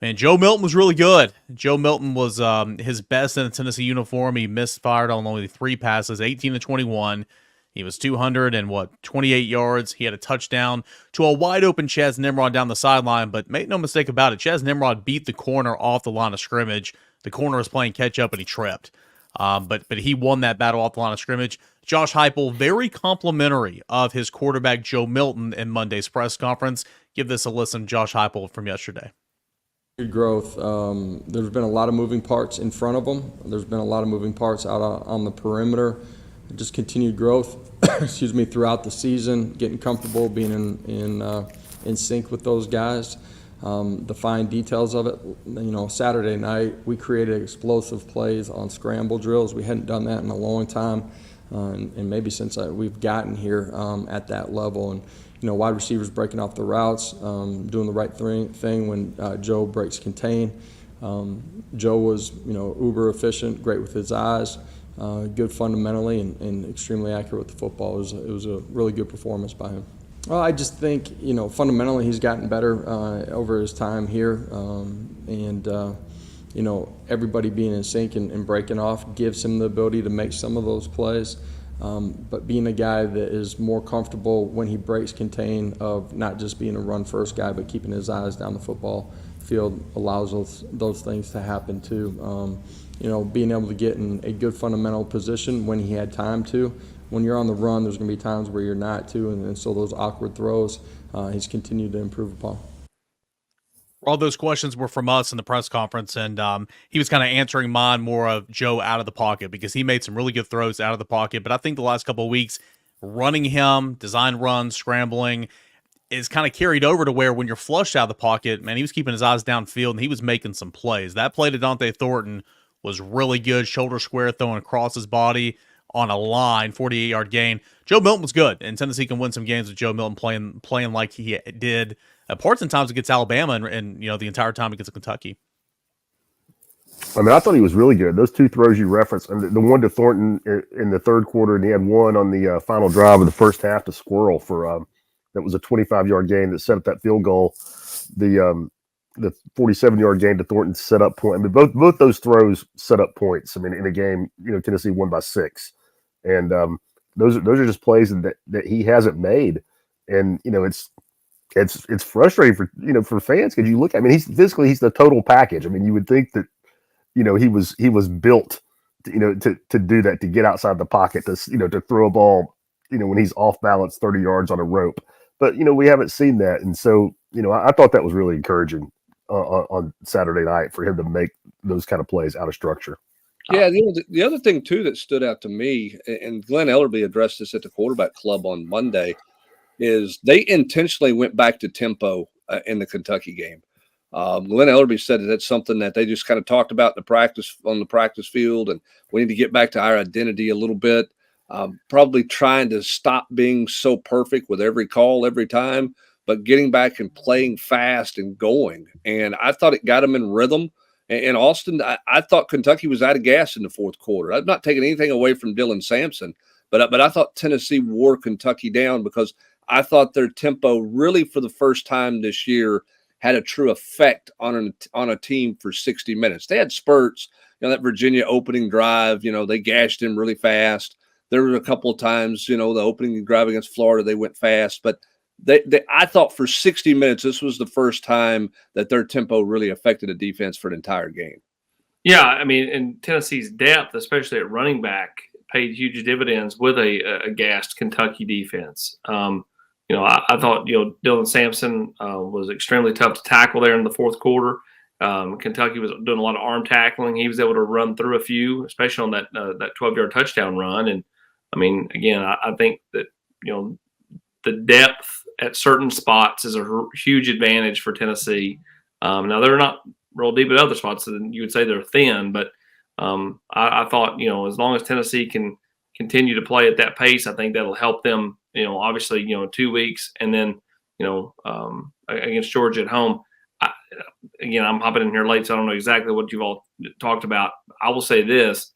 And Joe Milton was really good. Joe Milton was his best in a Tennessee uniform. He misfired on only 3 passes, 18 to 21. He was 200 and 28 yards. He had a touchdown to a wide open Chaz Nimrod down the sideline, but make no mistake about it, Chaz Nimrod beat the corner off the line of scrimmage. The corner was playing catch up and he tripped. But he won that battle off the line of scrimmage. Josh Heupel, very complimentary of his quarterback Joe Milton in Monday's press conference. Give this a listen, Josh Heupel from yesterday. Good growth. There's been a lot of moving parts in front of them. There's been a lot of moving parts out on the perimeter. Just continued growth, excuse me, throughout the season. Getting comfortable, being in sync with those guys. The fine details of it. Saturday night we created explosive plays on scramble drills. We hadn't done that in a long time, and maybe since we've gotten here at that level. And wide receivers breaking off the routes, doing the right thing when Joe breaks contain. Joe was, uber efficient, great with his eyes, good fundamentally, and extremely accurate with the football. It was a really good performance by him. Well, I just think, fundamentally he's gotten better over his time here, everybody being in sync and breaking off gives him the ability to make some of those plays. But being a guy that is more comfortable when he breaks contain of not just being a run-first guy, but keeping his eyes down the football field allows those things to happen too. Being able to get in a good fundamental position when he had time to. When you're on the run, there's going to be times where you're not too, and so those awkward throws, he's continued to improve upon. All those questions were from us in the press conference, and he was kind of answering mine more of Joe out of the pocket because he made some really good throws out of the pocket. But I think the last couple of weeks, running him, design runs, scrambling, is kind of carried over to where when you're flushed out of the pocket, man, he was keeping his eyes downfield and he was making some plays. That play to Dante Thornton was really good, shoulder square throwing across his body on a line, 48-yard gain. Joe Milton was good, and Tennessee can win some games with Joe Milton playing like he did parts and times against Alabama and the entire time against Kentucky. I mean, I thought he was really good. Those two throws you referenced, and the one to Thornton in the third quarter, and he had one on the final drive of the first half to Squirrel for that was a 25-yard gain that set up that field goal. The 47-yard gain to Thornton set up point. I mean, both those throws set up points. I mean, in a game, Tennessee won by 6, and those are just plays that he hasn't made, and it's frustrating for fans because you look. I mean, he's the total package. I mean, you would think that he was built to do that, to get outside the pocket, to throw a ball when he's off balance 30 yards on a rope. But we haven't seen that, and so I thought that was really encouraging on Saturday night for him to make those kind of plays out of structure. Yeah, the other thing too that stood out to me, and Glenn Ellerby addressed this at the quarterback club on Monday, is they intentionally went back to tempo in the Kentucky game. Glenn Ellerby said that's something that they just kind of talked about on the practice field, and we need to get back to our identity a little bit. Probably trying to stop being so perfect with every call every time, but getting back and playing fast and going. And I thought it got them in rhythm. And Austin, I thought Kentucky was out of gas in the fourth quarter. I'm not taking anything away from Dylan Sampson, but I thought Tennessee wore Kentucky down because I thought their tempo really for the first time this year had a true effect on a team for 60 minutes. They had spurts, that Virginia opening drive, they gashed him really fast. There were a couple of times, the opening drive against Florida, they went fast, but I thought for 60 minutes, this was the first time that their tempo really affected a defense for an entire game. Yeah, I mean, and Tennessee's depth, especially at running back, paid huge dividends with a gassed Kentucky defense. I thought, Dylan Sampson was extremely tough to tackle there in the fourth quarter. Kentucky was doing a lot of arm tackling. He was able to run through a few, especially on that 12-yard touchdown run. And, I mean, again, I think that, the depth at certain spots is a huge advantage for Tennessee. Now, they're not real deep at other spots, so you would say they're thin. But I thought, as long as Tennessee can continue to play at that pace, I think that'll help them, obviously, 2 weeks. And then, against Georgia at home. I'm hopping in here late, so I don't know exactly what you've all talked about. I will say this.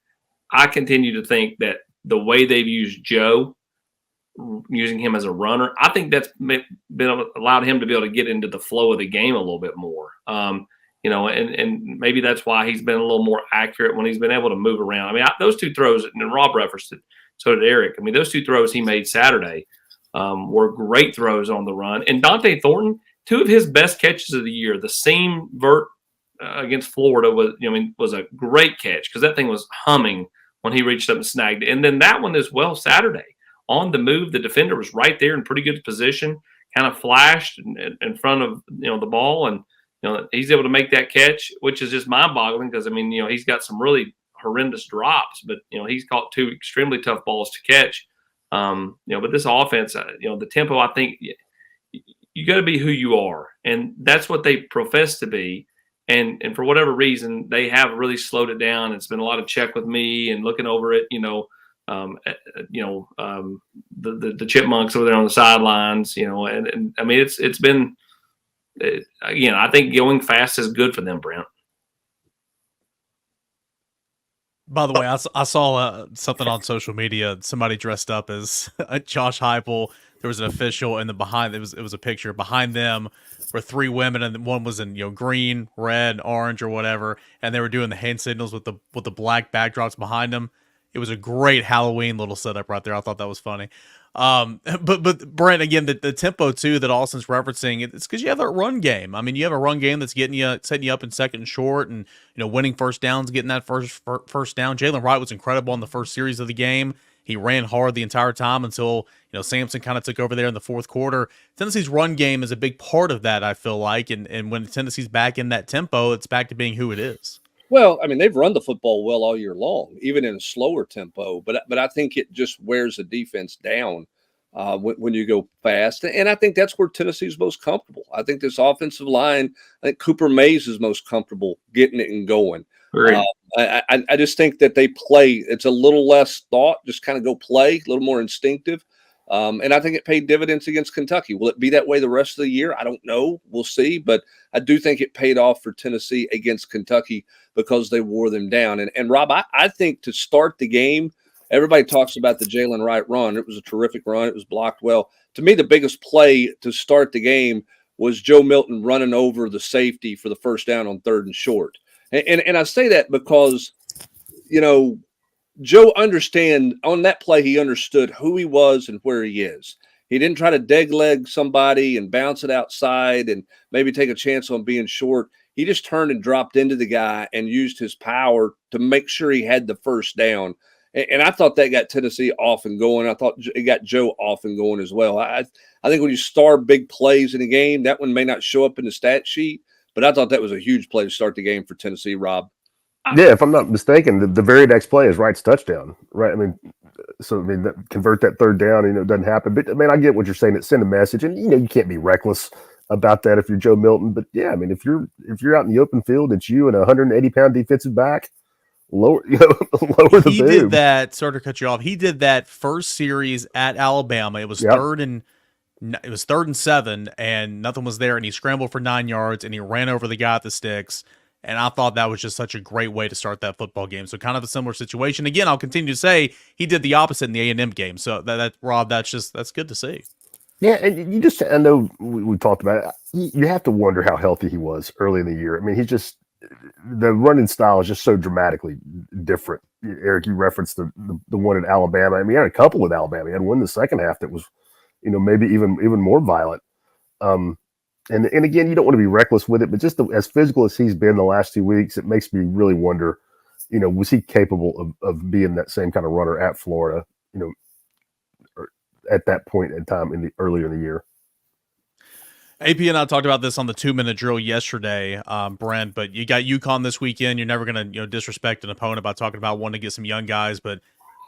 I continue to think that the way they've used Joe, using him as a runner, I think that's allowed him to be able to get into the flow of the game a little bit more. and maybe that's why he's been a little more accurate when he's been able to move around. I mean, those two throws, and Rob referenced it, so did Eric. I mean, those two throws he made Saturday were great throws on the run. And Dante Thornton, two of his best catches of the year, the seam vert against Florida was a great catch because that thing was humming when he reached up and snagged it. And then that one as well Saturday. On the move, the defender was right there in pretty good position, kind of flashed in front of the ball, and he's able to make that catch, which is just mind-boggling because he's got some really horrendous drops, but he's caught two extremely tough balls to catch. But this offense, the tempo, I think you got to be who you are, and that's what they profess to be. And for whatever reason, they have really slowed it down. It's been a lot of check with me and looking over it, the chipmunks over there on the sidelines, and I mean, it's been, again, I think going fast is good for them, Brent. By the way, I saw something on social media. Somebody dressed up as Josh Heupel. There was an official, and behind it was a picture. Behind them were three women, and one was in green, red, orange, or whatever, and they were doing the hand signals with the black backdrops behind them. It was a great Halloween little setup right there. I thought that was funny. But Brent, again, the tempo too that Austin's referencing, it's because you have that run game. I mean, you have a run game that's setting you up in second and short, and winning first downs, getting that first down. Jalen Wright was incredible in the first series of the game. He ran hard the entire time until Sampson kind of took over there in the fourth quarter. Tennessee's run game is a big part of that, I feel like, and when Tennessee's back in that tempo, it's back to being who it is. Well, I mean, they've run the football well all year long, even in a slower tempo. But I think it just wears the defense down when you go fast. And I think that's where Tennessee's most comfortable. I think this offensive line, I think Cooper Mays is most comfortable getting it and going. Right. I just think that they play. It's a little less thought, just kind of go play, a little more instinctive. And I think it paid dividends against Kentucky. Will it be that way the rest of the year? I don't know. We'll see. But I do think it paid off for Tennessee against Kentucky because they wore them down. And Rob, I think to start the game, everybody talks about the Jalen Wright run. It was a terrific run. It was blocked well. To me, the biggest play to start the game was Joe Milton running over the safety for the first down on 3rd and short. And I say that because, Joe on that play, he understood who he was and where he is. He didn't try to deg leg somebody and bounce it outside and maybe take a chance on being short. He just turned and dropped into the guy and used his power to make sure he had the first down. And I thought that got Tennessee off and going. I thought it got Joe off and going as well. I think when you star big plays in a game, that one may not show up in the stat sheet, but I thought that was a huge play to start the game for Tennessee, Rob. Yeah, if I'm not mistaken, the very next play is Wright's touchdown, right? Convert that 3rd down, it doesn't happen. But, I get what you're saying. It send a message, and, you can't be reckless about that if you're Joe Milton. But, yeah, if you're out in the open field, it's you and a 180-pound defensive back, lower the boom. He did that, sorry to cut you off, he did that first series at Alabama. It was 3rd and 7, and nothing was there, and he scrambled for 9 yards, and he ran over the guy at the sticks. And I thought that was just such a great way to start that football game. So kind of a similar situation. Again, I'll continue to say he did the opposite in the A&M game. So that Rob, that's good to see. Yeah, and I know we talked about it. You have to wonder how healthy he was early in the year. The running style is just so dramatically different. Eric, you referenced the one in Alabama. He had a couple with Alabama. He had one in the second half that was, maybe even more violent. And again, you don't want to be reckless with it, but just as physical as he's been the last 2 weeks, it makes me really wonder, was he capable of being that same kind of runner at Florida, or at that point in time earlier in the year? AP and I talked about this on the 2-minute drill yesterday, Brent, but you got UConn this weekend. You're never going to disrespect an opponent by talking about wanting to get some young guys, but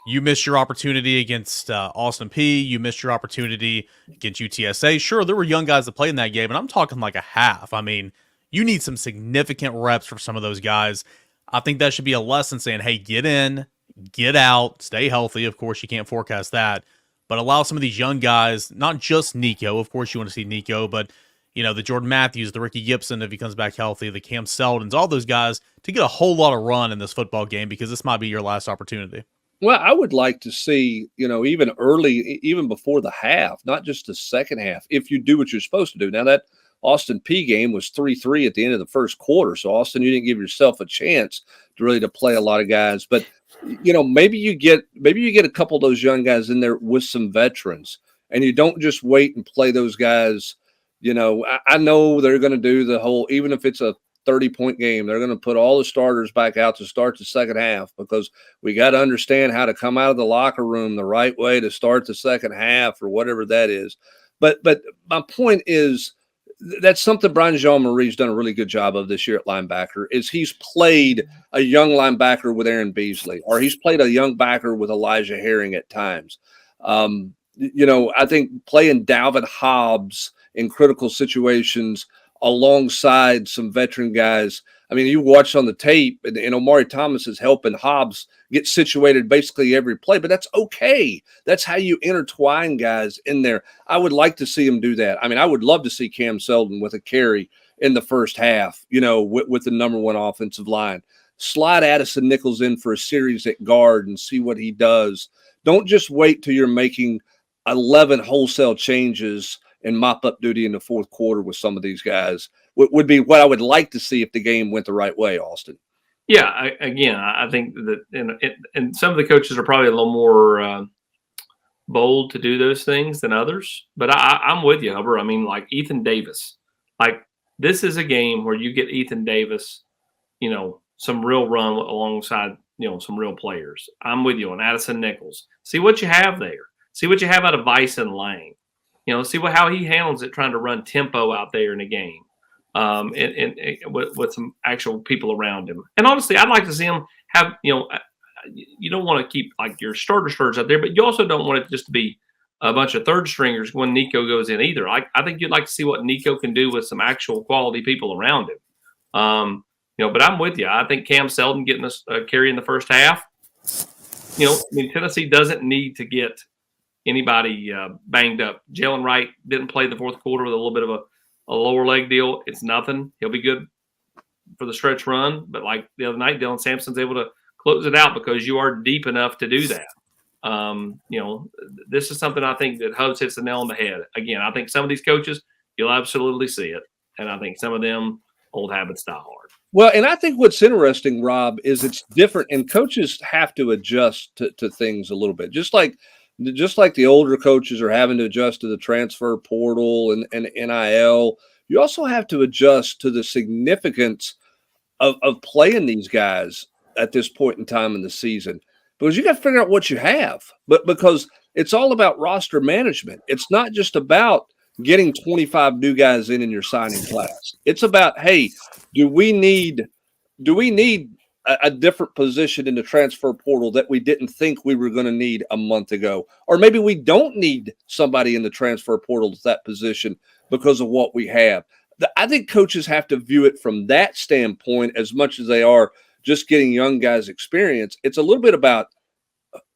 you missed your opportunity against Austin Peay. You missed your opportunity against UTSA. Sure, there were young guys that played in that game, and I'm talking like a half. You need some significant reps for some of those guys. I think that should be a lesson saying, hey, get in, get out, stay healthy. Of course, you can't forecast that, but allow some of these young guys, not just Nico. Of course, you want to see Nico, but the Jordan Matthews, the Ricky Gibson, if he comes back healthy, the Cam Seldons, all those guys to get a whole lot of run in this football game because this might be your last opportunity. Well, I would like to see, even early, even before the half, not just the second half, if you do what you're supposed to do. Now, that Austin P game was 3-3 at the end of the first quarter. So Austin, you didn't give yourself a chance to play a lot of guys. But maybe you get a couple of those young guys in there with some veterans, and you don't just wait and play those guys. I know they're going to do the whole, even if it's a 30-point game, they're going to put all the starters back out to start the second half, because we got to understand how to come out of the locker room the right way to start the second half, or whatever that is. But my point is, that's something Brian Jean-Marie's done a really good job of this year at linebacker, is he's played a young linebacker with Aaron Beasley, or he's played a young backer with Elijah Herring at times. I think playing Dalvin Hobbs in critical situations alongside some veteran guys. I mean, you watch on the tape, and Omari Thomas is helping Hobbs get situated basically every play, but that's okay. That's how you intertwine guys in there. I would like to see him do that. I mean, I would love to see Cam Selden with a carry in the first half, with the number one offensive line. Slide Addison Nichols in for a series at guard and see what he does. Don't just wait till you're making 11 wholesale changes and mop-up duty in the fourth quarter with some of these guys. Would be what I would like to see if the game went the right way, Austin. Yeah, I think that and some of the coaches are probably a little more bold to do those things than others. But I'm with you, Hubbard. I mean, like Ethan Davis. Like, this is a game where you get Ethan Davis, some real run alongside, some real players. I'm with you on Addison Nichols. See what you have there. See what you have out of Vice and Lang. See how he handles it, trying to run tempo out there in a game, and with some actual people around him. And honestly, I'd like to see him have, you don't want to keep like your starters out there, but you also don't want it just to be a bunch of third stringers when Nico goes in either. I think you'd like to see what Nico can do with some actual quality people around him. But I'm with you. I think Cam Selden getting a carry in the first half. Tennessee doesn't need to get anybody banged up. Jalen Wright didn't play the fourth quarter with a little bit of a lower leg deal. It's nothing. He'll be good for the stretch run. But like the other night, Dylan Sampson's able to close it out because you are deep enough to do that. This is something I think that Hubbs hits the nail on the head. Again, I think some of these coaches, you'll absolutely see it. And I think some of them, old habits die hard. Well, and I think what's interesting, Rob, is it's different, and coaches have to adjust to things a little bit. Just like the older coaches are having to adjust to the transfer portal and NIL, you also have to adjust to the significance of playing these guys at this point in time in the season, because you got to figure out what you have. But because it's all about roster management. It's not just about getting 25 new guys in your signing class. It's about, hey, do we need a different position in the transfer portal that we didn't think we were going to need a month ago? Or maybe we don't need somebody in the transfer portal at that position because of what we have. I think coaches have to view it from that standpoint as much as they are just getting young guys experience. It's a little bit about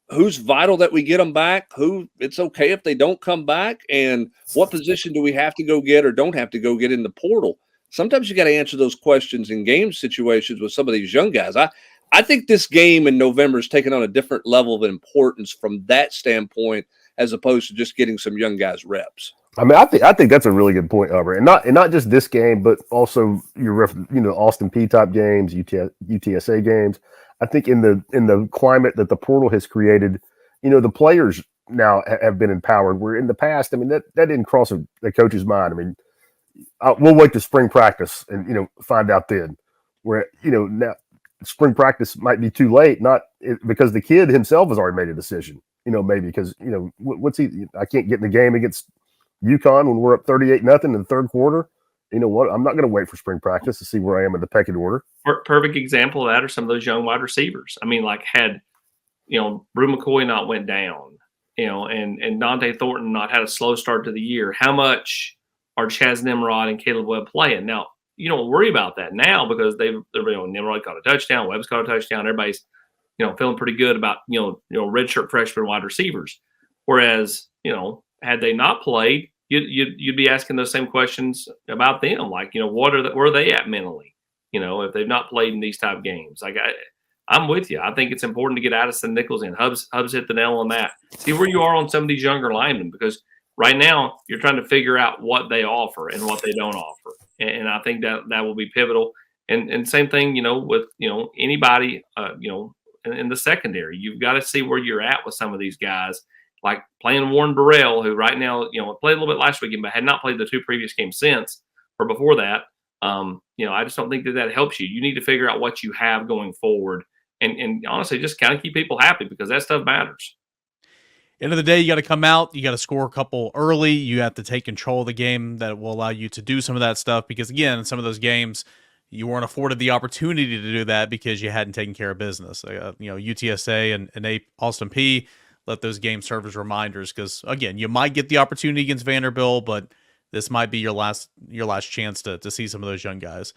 who's vital that we get them back, who it's okay if they don't come back, and what position do we have to go get or don't have to go get in the portal. Sometimes you got to answer those questions in game situations with some of these young guys. I think this game in November is taking on a different level of importance from that standpoint, as opposed to just getting some young guys reps. I mean, I think that's a really good point, Albert, and not just this game, but also your Austin P type games, UTSA games. I think in the climate that the portal has created, the players now have been empowered. Where in the past, I mean, that didn't cross the coach's mind. I mean, we'll wait to spring practice and find out then. Where now spring practice might be too late, not because the kid himself has already made a decision. Maybe because what's he? I can't get in the game against UConn when we're up 38-0 in the third quarter. You know what? I'm not going to wait for spring practice to see where I am in the pecking order. Perfect example of that are some of those young wide receivers. I mean, like had Brew McCoy not went down, and Dante Thornton not had a slow start to the year, how much are Chaz Nimrod and Caleb Webb playing? Now, you don't worry about that now because Nimrod caught a touchdown, Webb's caught a touchdown. Everybody's feeling pretty good about redshirt freshman wide receivers. Whereas had they not played, you'd be asking those same questions about them, like where are they at mentally? If they've not played in these type of games. Like I'm with you. I think it's important to get Addison Nichols in. Hubbs hit the nail on that. See where you are on some of these younger linemen, because Right now, you're trying to figure out what they offer and what they don't offer, and I think that will be pivotal. And same thing, with anybody, in the secondary, you've got to see where you're at with some of these guys, like playing Warren Burrell, who right now, played a little bit last weekend, but had not played the 2 previous games since or before that. I just don't think that helps you. You need to figure out what you have going forward, and honestly, just kind of keep people happy, because that stuff matters. End of the day, you got to come out, you got to score a couple early, you have to take control of the game. That will allow you to do some of that stuff, because again, in some of those games, you weren't afforded the opportunity to do that because you hadn't taken care of business. UTSA and Austin P, let those games serve as reminders, because again, you might get the opportunity against Vanderbilt, but this might be your last chance to see some of those young guys.